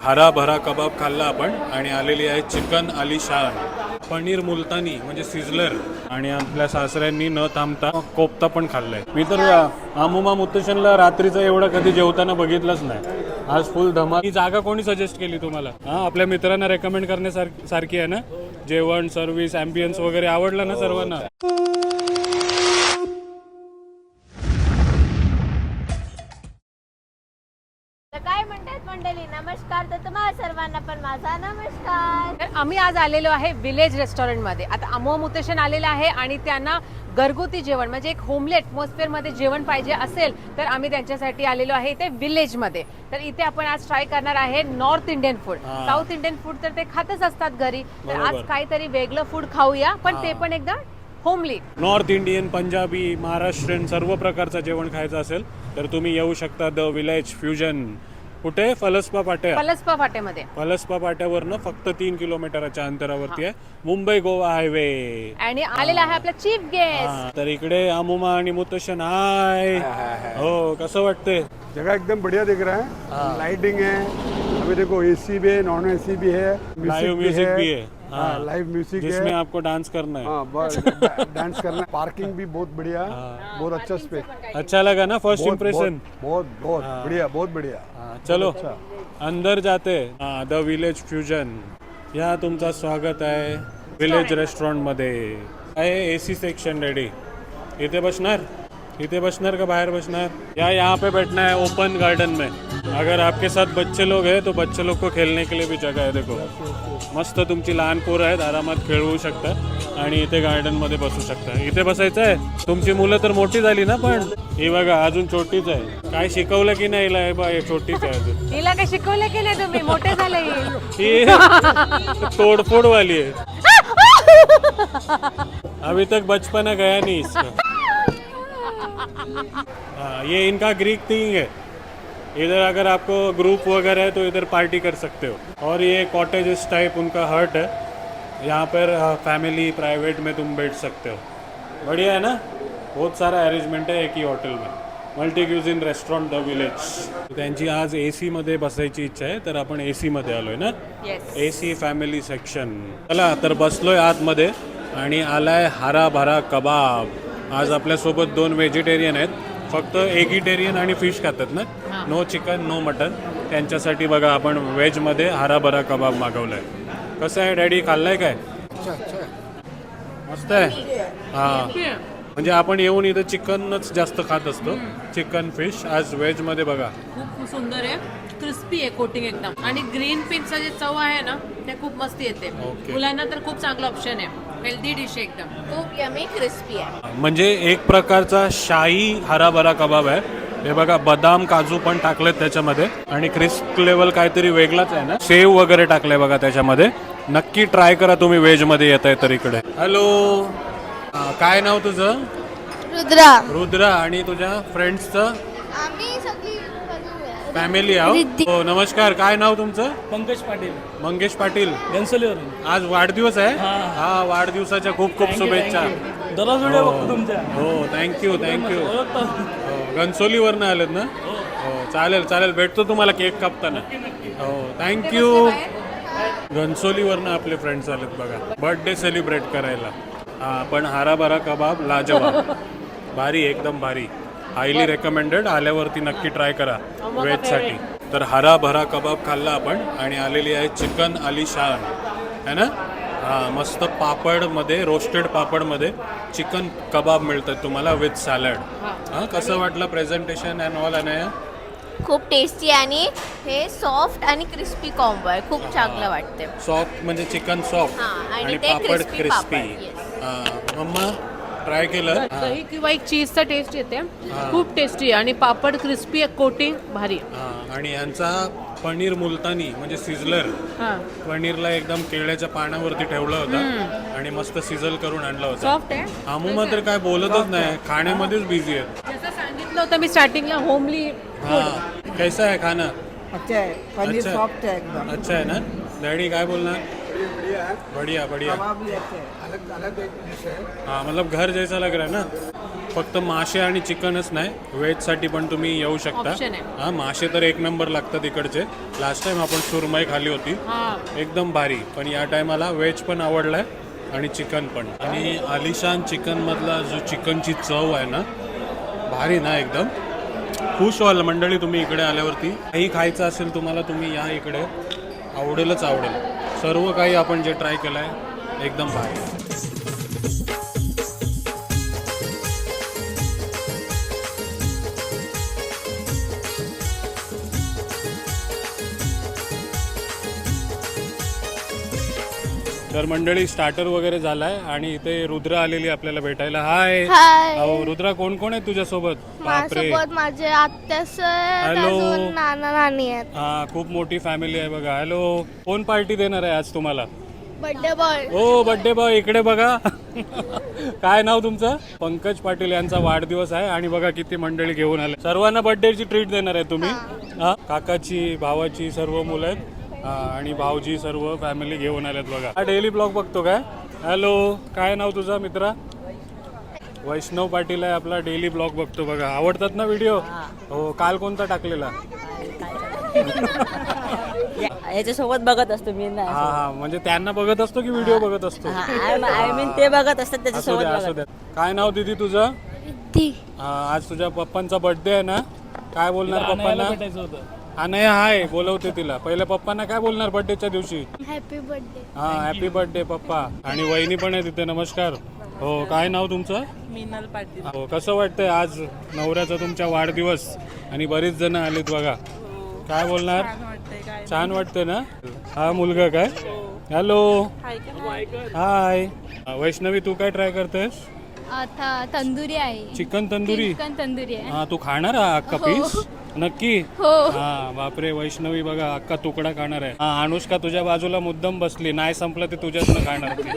हरा भरा कबाब खाल्ला आपण आणि आलेली आहे चिकन आलिशान, पनीर मुलतानी म्हणजे सिझलर, आणि आपल्या सासऱ्यांनी न थांबता कोफ्ता पण खाल्लाय. मी तर अमुमा मुत्तशनला रात्रीचं एवढं कधी जेवताना बघितलंच नाही. आज फुल धमाल. ही जागा कोणी सजेस्ट केली तुम्हाला? हा, आपल्या मित्रांना रेकमेंड करण्यासारखी आहे ना? जेवण, सर्व्हिस, ॲम्बियन्स वगैरे आवडलं ना सर्वांना? काय म्हणतात मंडळी, नमस्कार. तर तुम्हाला सर्वांना पण माझा नमस्कार. तर आम्ही आज आलेलो आहे विलेज रेस्टॉरंटमध्ये. आता अमुमा मुत्तशन आलेलं आहे आणि त्यांना घरगुती जेवण म्हणजे एक होमली ॲटमॉस्फिअरमध्ये जेवण पाहिजे असेल तर आम्ही त्यांच्यासाठी आलेलो आहे इथे विलेजमध्ये. तर इथे आपण आज ट्राय करणार आहे north Indian food. South Indian food तर ते खातच असतात घरी, तर आज काहीतरी वेगळं फूड खाऊया, पण ते पण एकदम homely. North Indian, Punjabi, Maharashtrian सर्व प्रकारचं जेवण खायचं असेल तर तुम्ही येऊ शकता द विलेज फ्युजन. कुठे? फलसपा पाट्या. फलसपा फाट्यामध्ये. फलसपा पाट्यावरनं फक्त 3 किलोमीटरच्या अंतरावरती आहे, मुंबई गोवा हायवे. आणि आलेला आहे आपला चीफ गेस्ट. तर इकडे अमुमा आणि मुत्तशन. हाय. हो, कसं वाटतंय? जगह एकदम बढ़िया दिख रहा है. लाइटिंग है, अभी देखो एसी भी है, नॉन एसी भी है, लाइव म्यूजिक भी है. लाइव म्यूजिक है जिसमें आपको डांस करना है. डांस करना है. पार्किंग भी बहुत बढ़िया, बहुत अच्छा स्पेस. अच्छा लगा ना फर्स्ट इम्प्रेशन? बहुत बहुत बढ़िया, बहुत बढ़िया. चलो अंदर जाते. The village fusion. या तुमचं स्वागत आहे विलेज रेस्टोरेंट मध्ये. आहे एसी सेक्शन रेडी. इथे बसणार का बाहर बसणार? या यहाँ पे बैठना है ओपन गार्डन में. अगर आपके साथ बच्चे लोग हैं तो बच्चे लोग को खेलने के लिए भी जगह है. देखो मस्त तुमची लहान पोरं आहेत, आरामात खेळवू शकता आणि इथे गार्डन मध्ये बसू शकता. इथे बसायचं आहे. तुमची मुलं तर मोठी झाली ना, पण ही बघा अजून छोटीच आहे. काय शिकवलं की नाही? हिला बा छोटीच आहे अजून. हिला काय शिकवलं की नाही तुम्ही? मोठे झाले ही तोडफोड वाली है. अभी तक बचपना गया नहीं इसका. ये इनका ग्रीक थिंग है. इधर अगर आपको ग्रुप वगैरह है तो इधर पार्टी कर सकते हो. और ये कॉटेजेस टाइप उनका हट है. यहाँ पर फैमिली प्राइवेट में तुम बैठ सकते हो. बढ़िया है ना? बहुत सारा अरेंजमेंट है एक ही हॉटेल में. Multi cuisine restaurant the village. त्यांची आज AC मध्ये बसायची इच्छा आहे, तर आपण AC मध्ये आलोय ना. AC family section. चला तर बसलोय आतमध्ये आणि आलाय हरा भरा कबाब. आज आपल्यासोबत 2 व्हेजिटेरियन आहेत. फक्त एगिटेरियन आणि फिश खातात ना, नो चिकन नो मटन. त्यांच्यासाठी बघा आपण व्हेजमध्ये हरा भरा कबाब मागवलाय. कसं आहे डॅडी, खाल्लाय काय? मस्त आहे. हां, म्हणजे आपण येऊन इथं चिकनच जास्त खात असतो, चिकन फिश. आज व्हेजमध्ये बघा खूप सुंदर आहे, क्रिस्पी आहे कोटिंग एकदम. आणि ग्रीन पीसचा जे चव आहे ना ते खूप मस्त येते. मुलांना तर खूप चांगलं ऑप्शन आहे. हेल्दी डिश आहे एकदम, खूप यमी क्रिस्पी आहे. म्हणजे एक प्रकारचा शाही हरा भरा कबाब आहे. हे बघा बदाम काजू पण टाकलेत त्याच्यामध्ये आणि क्रिस्प लेवल काहीतरी वेगळाच आहे ना. सेव वगैरे टाकलंय बघा त्याच्यामध्ये. नक्की ट्राय करा तुम्ही व्हेजमध्ये येताय तर इकडे. हॅलो, काय नाव तुझं? रुद्रा. आणि तुझ्या फ्रेंड्सचं? आम्ही सगळी फॅमिली आहो. हो, नमस्कार. काय नाव तुमचं? मंगेश पाटील. घनसोलीवरून. आज वाढदिवस आहे. हा, वाढदिवसाच्या खूप खूप शुभेच्छा. दररोज व्हिडिओ बघतो तुमच्या. हो, थँक्यू. घनसोलीवरनं आलेत ना? हो, चालेल भेटतो तुम्हाला केक कापताना. हो, थँक्यू. घनसोलीवरनं आपले फ्रेंड्स आलेत बघा, बर्थडे सेलिब्रेट करायला. हा, पण हरा भरा कबाब लाजवाब, भारी, एकदम भारी. Highly recommended. आल्यावरती नक्की ट्राय करा व्हेजसाठी. तर हरा भरा कबाब खाल्ला आपण आणि आलेली आहे चिकन आलिशान है ना. हां, मस्त पापडमध्ये, रोस्टेड पापडमध्ये चिकन कबाब मिळतात तुम्हाला विथ सॅलड. हां, कसं वाटलं प्रेझेंटेशन अँड ऑल? अनया, खूप टेस्टी आणि हे सॉफ्ट आणि क्रिस्पी कॉम्बो आहे. खूप चांगलं वाटते. सॉफ्ट म्हणजे चिकन सॉफ्ट आणि ते पापड crispy क्रिस्पी. पापड, yes. हां, मम्मा ट्राय केलं? दही किंवा एक चीजचा टेस्ट येते. खूप टेस्टी आणि पापड क्रिस्पी, कोटिंग भारी. हां, आणि यांचा पनीर मुलतानी म्हणजे सिझलर. पनीरला एकदम केळ्याच्या पानावरती ठेवला होता आणि मस्त सिझल करून आणला होता. सॉफ्ट आहे. अमुमा तर काय बोलतच नाही, खाण्यामध्येच बिझी आहेत. जसं सांगितलं होतं मी स्टार्टिंगला, होमली. हां, कैसा है खाना? अच्छा है, पनीर सॉफ्ट है एकदम. अच्छा है ना. डॅडी काय बोलणार? बढ़िया. कबाब भी अच्छे है. अलग अलग एक डिश है. हाँ, मतलब घर जैसा लग रहा है ना. फक्त मासे आणि चिकनच नाही, व्हेजसाठी पण तुम्ही येऊ शकता. Option आहे. हां, मासे तर एक नंबर लागतात इकडचे. लास्ट टाइम आपण सुरमई खाली होती, एकदम भारी. पण या टायमाला व्हेज पण आवडलाय आणि चिकन पण. आणि आलिशान चिकनमधला जो चिकनची चव आहे ना, भारी ना एकदम. खुश व्हाल मंडळी तुम्ही इकडे आल्यावरती. काही खायचं असेल तुम्हाला, तुम्ही या इकडे, आवडेलच आवडेल. सर्व काही आपण जे ट्राय केलं आहे एकदम भारी. तर मंडळी स्टार्टर वगैरे झालाय आणि इथे रुद्र आलेली आपल्याला भेटायला. हाय. हाय. अहो रुद्रा, कोण कोण आहे तुझ्यासोबत? बापरे. माझ्यासोबत माझे आत्यास आहेत, हॅलो. अजून नाना नानी आहेत. हा, खूप मोठी फॅमिली आहे बघा. हॅलो. कोण पार्टी देणार आहे आज तुम्हाला? Birthday boy. ओ बर्थडे बॉय, इकडे बघा. काय नाव तुमचं? पंकज पाटील यांचा वाढदिवस आहे आणि बघा किती मंडळी घेऊन आले. सर्वांना बर्थडेची ट्रीट देणार आहे तुम्ही? हा, काकाची, भावाची सर्व मुलं आहेत. आणि भाऊजी सर्व फॅमिली घेऊन आल्यात बघा. हा डेली ब्लॉग बघतो काय? हॅलो, काय नाव तुझा मित्रा? वैष्णव पाटील आहे आपला, डेली ब्लॉग बघतो बघा. आवडतात ना व्हिडिओ? हो. काल कोणता टाकलेला? याच्यासोबत बघत असतो मी ना. हा हा, म्हणजे त्यांना बघत असतो की व्हिडिओ बघत असतो? आय मीन ते बघत असतात असू त्याच्यासोबत द्या असू द्या. काय नाव दीदी तुझं? आज तुझ्या पप्पांचा बर्थडे आहे ना, काय बोलणार पप्पांना? भेटायचं होतं. अनय हाय, बोलवते तिला. पहिल्या पप्पांना काय बोलणार बर्थडेच्या दिवशी? Happy birthday. हा, हॅपी बर्थडे पप्पा. आणि वहिनी पण आहे तिथे. नमस्कार. हो, काय नाव तुमचं? मीनल पाटील. हो, कसं वाटतंय आज नवऱ्याचा तुमच्या वाढदिवस आणि बरीच जण आलीत बघा. काय बोलणार? छान वाटतंय ना? हा मुलगा काय? हॅलो. हाय. वैष्णवी, तू काय ट्राय करतेस? आता तंदुरी आहे. चिकन तंदुरी? चिकन तंदुरी आहे. हा, तू खाणार हा अख्खा पीस? नक्की? हो. हा, बापरे. वैष्णवी बघा अख्खा तुकडा खाणार आहे. हा, अनुष्का तुझ्या बाजूला मुद्दाम बसली, नाही संपलं ते तुझ्यातनं खाणार ती.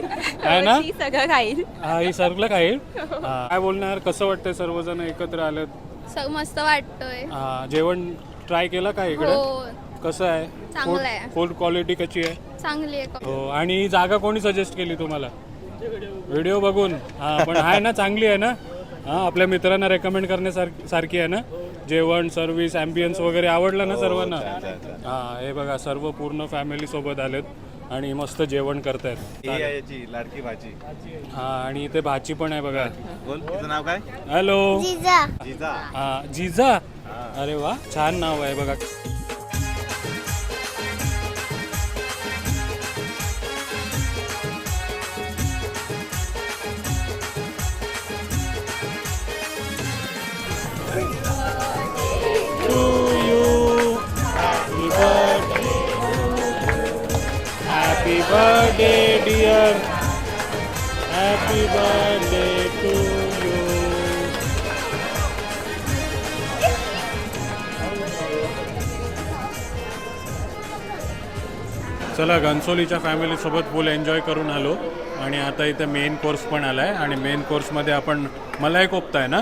काय ना? सगळं खाईल. हा, ही सरलं खाईल. हा, काय बोलणार? कसं वाटतंय सर्वजण एकत्र आलेत? मस्त वाटतोय. हा, जेवण ट्राय केलं का इकडे? हो, कसं आहे? चांगलं आहे. फूड क्वालिटी कशी आहे? चांगली आहे. हो. आणि ही जागा कोणी सजेस्ट केली तुम्हाला? व्हिडिओ बघून? हा, पण आहे ना, चांगली आहे ना? हा, आपल्या मित्रांना रेकमेंड करण्यासारखी आहे ना? जेवण, सर्व्हिस, ॲम्बियन्स वगैरे आवडलं ना सर्वांना? हा, हे बघा सर्व पूर्ण फॅमिली सोबत आलेत आणि मस्त जेवण करतायत. लाडकी भाजी. हा, आणि इथे भाची पण आहे बघा. बोल, तुझं नाव काय? हॅलो. जिजा. हा, जिजा. अरे वा, छान नाव आहे बघा. Happy birthday dear, happy birthday to you. चला, घनसोलीच्या फॅमिलीसोबत फुल एन्जॉय करून आलो आणि आता इथे मेन कोर्स पण आलाय. आणि मेन कोर्समध्ये आपण मलाई कोफ्ता आहे ना,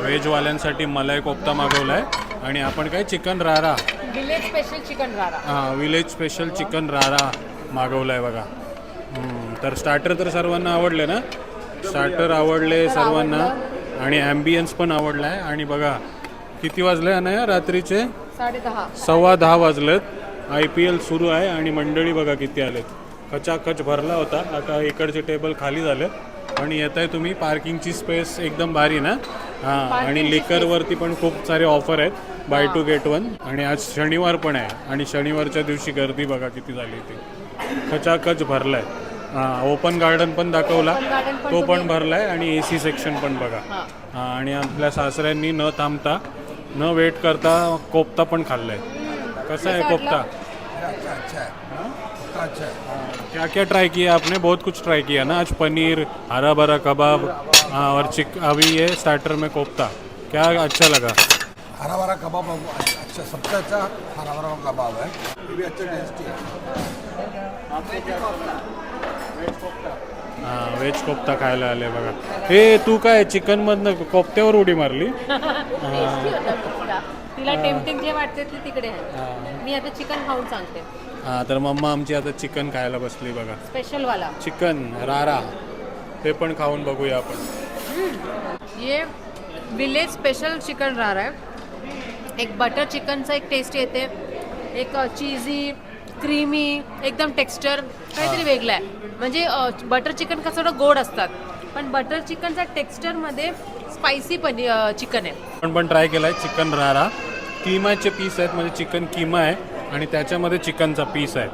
व्हेजवाल्यांसाठी मलाई कोफ्ता मागवलाय. आणि आपण काय चिकन रारा, विलेज स्पेशल चिकन रारा. हां, विलेज स्पेशल चिकन रारा मागवलाय बघा. तर स्टार्टर तर सर्वांना आवडले ना? स्टार्टर आवडले सर्वांना आणि ॲम्बियन्स पण आवडला आहे. आणि बघा किती वाजले ना रात्रीचे? 10:30. 10:15 वाजलेत. IPL सुरू आहे आणि मंडळी बघा किती आलेत. खचाखच भरला होता. आता इकडचे टेबल खाली झाले आणि येत आहे तुम्ही. पार्किंगची स्पेस एकदम भारी ना? हां, आणि लिकरवरती पण खूप सारे ऑफर आहेत, बाय टू गेट वन. आणि आज शनिवार पण आहे आणि शनिवारच्या दिवशी गर्दी बघा किती झाली ती. खचाखच भरला आहे. हां, ओपन गार्डन पण दाखवला, तो पण भरला आहे. आणि AC सेक्शन पण बघा. हां, आणि आपल्या सासऱ्यांनी न थांबता, न वेट करता कोफ्ता पण खाल्ला आहे. कैसा है कोफ्ता? अच्छा. क्या क्या ट्राई किया आपने? बहुत कुछ ट्राई किया ना आज. पनीर, हरा भरा कबाब, और अभी ये स्टार्टर में कोफ्ता. क्या अच्छा लगा? हरा भरा कबाब अच्छा, सबसे अच्छा हरा भरा कबाब है, ये भी अच्छा टेस्टी है. हां, व्हेज कोफ्ता खायला आले बघा. हे तू काय चिकनमधनं कोफ्त्यावर उडी मारली? तिला टेम्पटिंग जे वाटते ती तिकडे आहे. मी आता चिकन खाऊन सांगते. हां, तर मम्मा आमची आता चिकन खायला बसली बघा. स्पेशल वाला चिकन रारा, ते पण खाऊन बघूया आपण. ये विलेज स्पेशल चिकन रहा है. एक बटर चिकनचा एक टेस्ट येते, एक चीजी क्रीमी एकदम टेक्स्चर काहीतरी वेगळं आहे. म्हणजे बटर चिकन कसं थोडं गोड असतात, पण बटर चिकनचा टेक्स्चरमध्ये स्पायसी चिकन आहे. आपण पण ट्राय केला आहे चिकन रारा. किमाचे पीस आहेत, म्हणजे चिकन किमा आहे आणि त्याच्यामध्ये चिकनचा पीस आहे.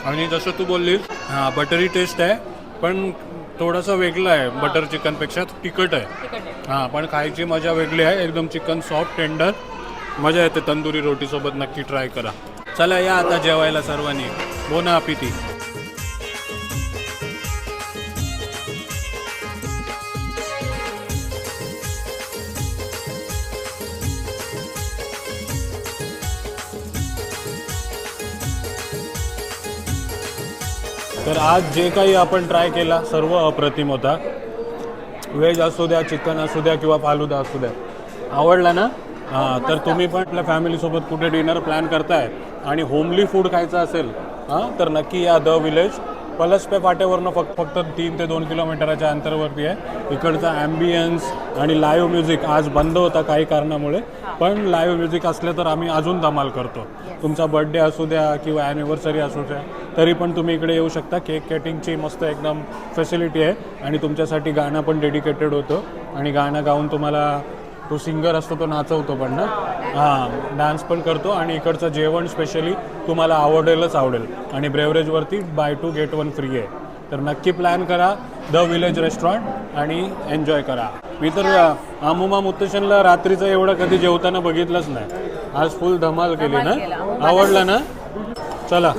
आणि जसं तू बोललीस हां बटरी टेस्ट आहे, पण थोडंसं वेगळं आहे. बटर चिकनपेक्षा तिखट आहे. हां पण खायची मजा वेगळी आहे. एकदम चिकन सॉफ्ट टेंडर, मजा येते. तंदुरी रोटीसोबत नक्की ट्राय करा. चला या आता जेवायला सर्वांनी. बोना अपिती. तर आज जे काही आपण ट्राय केला सर्व अप्रतिम होता. व्हेज असू द्या, चिकन असू द्या किंवा फालुदा असू द्या. आवडला ना? हां तर तुम्ही पण आपल्या फॅमिलीसोबत कुठे डिनर प्लॅन करताय आणि होमली फूड खायचं असेल तर नक्की या द विलेज. पलसपे फाट्यावरनं फक्त 3 ते 2 किलोमीटरच्या अंतरावरती आहे. इकडचा ॲम्बियन्स आणि लाईव्ह म्युझिक आज बंद होता काही कारणामुळे, पण लाईव्ह म्युझिक असलं तर आम्ही अजून धमाल करतो. तुमचा बर्थडे असू द्या किंवा ॲनिव्हर्सरी असू द्या तरी पण तुम्ही इकडे येऊ शकता. केक कटिंगची मस्त एकदम फॅसिलिटी आहे आणि तुमच्यासाठी गाणं पण डेडिकेटेड होतं आणि गाणं गाऊन तुम्हाला तो सिंगर असतो तो नाचवतो पण ना. हां डान्स पण करतो आणि इकडचं जेवण स्पेशली तुम्हाला आवडेल. आणि ब्रेवरेजवरती बाय 2 गेट 1 फ्री आहे. तर नक्की प्लॅन करा द विलेज रेस्टॉरंट आणि एन्जॉय करा. मी तर आमुमा मुत्तेशनला रात्रीचं एवढं कधी जेवताना बघितलंच नाही. आज फुल धमाल केली ना. आवडला ना? चला